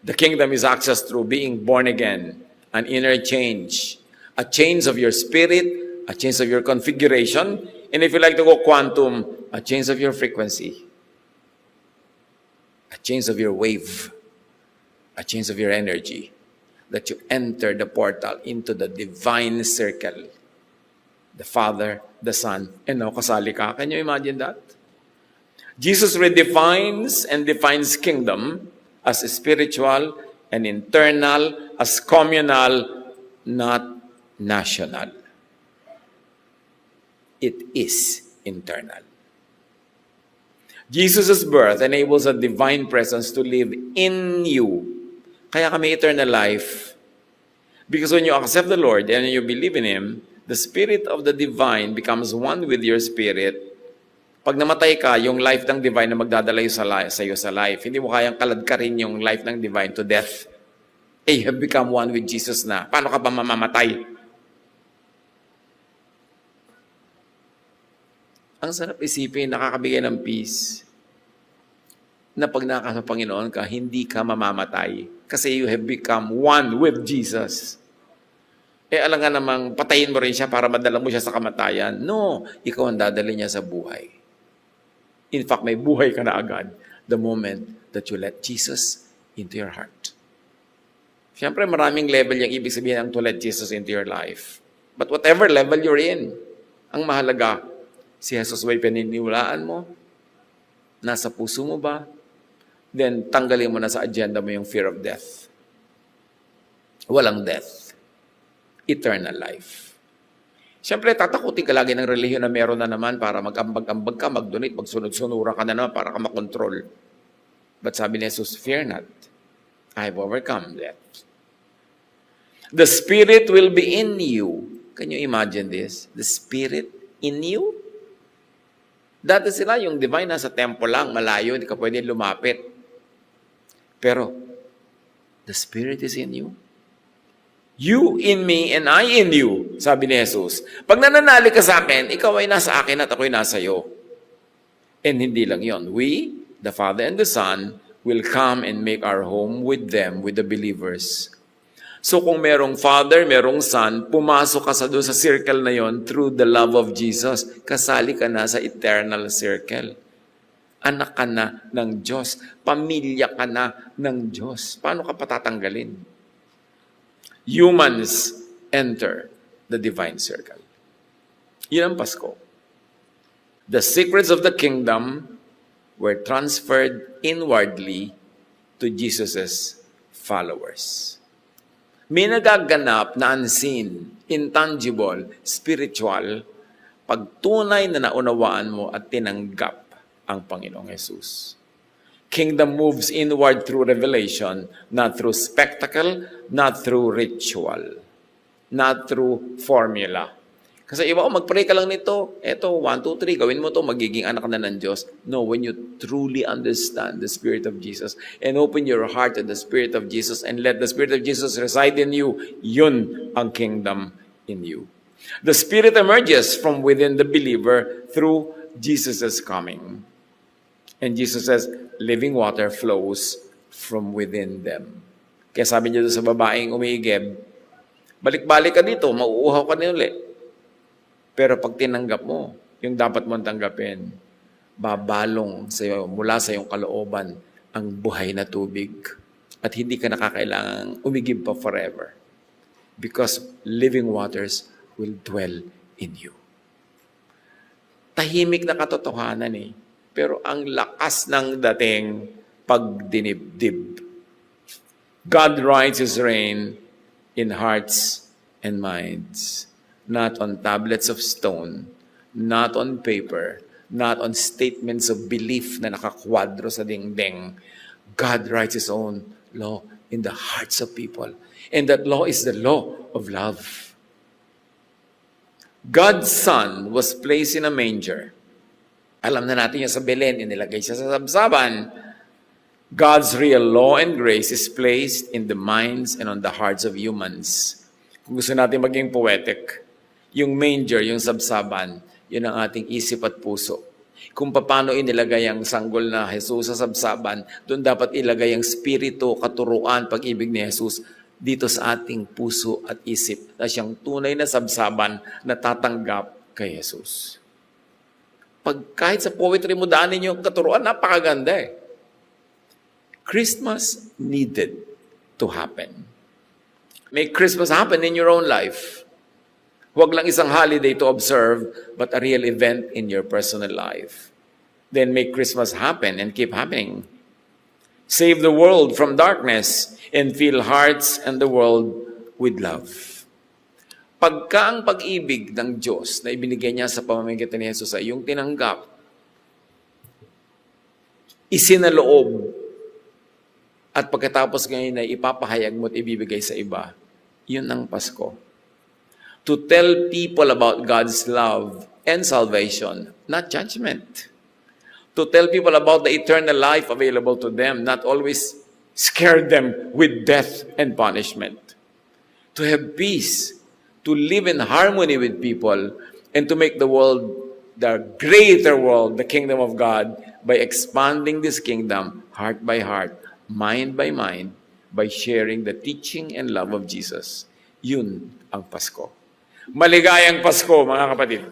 The kingdom is accessed through being born again, an inner change, a change of your spirit, a change of your configuration, and if you like to go quantum, a change of your frequency, a change of your wave, a change of your energy, that you enter the portal into the divine circle. The Father, the Son, and now kasali ka. Can you imagine that? Jesus redefines and defines kingdom as spiritual and internal, as communal, not national. It is internal. Jesus' birth enables a divine presence to live in you. Kaya kami eternal life. Because when you accept the Lord and you believe in Him, the Spirit of the Divine becomes one with your spirit. Pag namatay ka, yung life ng Divine na magdadala sa iyo sa life, hindi mo kayang kaladkarin yung life ng Divine to death. You have become one with Jesus na. Paano ka pa mamamatay? Ang sarap isipin, nakakabigay ng peace, na pag nakasa Panginoon ka, hindi ka mamamatay. Kasi you have become one with Jesus. Alam nga namang patayin mo rin siya para madala mo siya sa kamatayan. No, ikaw ang dadali niya sa buhay. In fact, may buhay ka na agad the moment that you let Jesus into your heart. Siyempre, maraming level yung ibig sabihin ng to let Jesus into your life. But whatever level you're in, ang mahalaga, si Jesus ba'y pininiwalaan mo? Nasa puso mo ba? Then, tanggalin mo na sa agenda mo yung fear of death. Walang death. Eternal life. Siyempre, tatakutin ka lagi ng relihiyon na meron na naman para mag-ambag-ambag ka, mag-donate, magsunod-sunura ka na naman para ka makontrol. But sabi ni Jesus, fear not. I have overcome death. The Spirit will be in you. Can you imagine this? The Spirit in you? Dati sila, yung divine nasa temple lang, malayo, hindi ka pwede lumapit. Pero, the Spirit is in you. You in me and I in you, sabi ni Jesus. Pag nananalig ka sa akin, ikaw ay nasa akin at ako'y nasa iyo. And hindi lang yon. We, the Father and the Son, will come and make our home with them, with the believers. So kung merong Father, merong Son, pumasok ka doon sa circle na yon through the love of Jesus. Kasali ka na sa eternal circle. Anak ka na ng Diyos. Pamilya ka na ng Diyos. Paano ka patatanggalin? Humans enter the divine circle. Yun ang Pasko. The secrets of the kingdom were transferred inwardly to Jesus' followers. May nagaganap na unseen, intangible, spiritual, pag tunay na naunawaan mo at tinanggap ang Panginoong Yesus. Kingdom moves inward through revelation, not through spectacle, not through ritual, not through formula. Kasi iba ko, mag-pray ka lang nito, eto, 1, 2, 3, gawin mo to, magiging anak na ng Diyos. No, when you truly understand the Spirit of Jesus and open your heart to the Spirit of Jesus and let the Spirit of Jesus reside in you, yun ang kingdom in you. The Spirit emerges from within the believer through Jesus' coming. And Jesus says, living water flows from within them. Kaya sabi niya doon sa babaeng umiigib, balik-balik ka dito, mauuhaw ka na ulit. Pero pag tinanggap mo, yung dapat mong tanggapin, babalong sa iyo, mula sa iyong kalooban ang buhay na tubig. At hindi ka nakakailangang umigib pa forever. Because living waters will dwell in you. Tahimik na katotohanan eh. Pero ang lakas ng dating pagdinibdib. God rides His reign in hearts and minds. Not on tablets of stone, not on paper, not on statements of belief na nakakwadro sa dingding. God writes His own law in the hearts of people. And that law is the law of love. God's Son was placed in a manger. Alam na natin yung sa Belen, inilagay siya sa sabsaban. God's real law and grace is placed in the minds and on the hearts of humans. Kung gusto natin maging poetic, yung manger, yung sabsaban, yun ang ating isip at puso. Kung paano inilagay ang sanggol na Jesus sa sabsaban, doon dapat ilagay ang spirito, katuruan, pag-ibig ni Jesus dito sa ating puso at isip na siyang tunay na sabsaban na tatanggap kay Jesus. Pag kahit sa poetry mo daanin yung katuruan, napakaganda eh. Christmas needed to happen. Make Christmas happen in your own life. Huwag lang isang holiday to observe, but a real event in your personal life. Then make Christmas happen and keep happening. Save the world from darkness and fill hearts and the world with love. Pagka ang pag-ibig ng Diyos na ibinigay niya sa pamamagitan ni Jesus ay yung tinanggap, isinaloob, at pagkatapos ngayon ay ipapahayag mo at ibibigay sa iba, yun ang Pasko. To tell people about God's love and salvation, not judgment. To tell people about the eternal life available to them, not always scare them with death and punishment. To have peace, to live in harmony with people, and to make the world, the greater world, the kingdom of God, by expanding this kingdom, heart by heart, mind by mind, by sharing the teaching and love of Jesus. Yun ang Pasko. Maligayang Pasko, mga kapatid.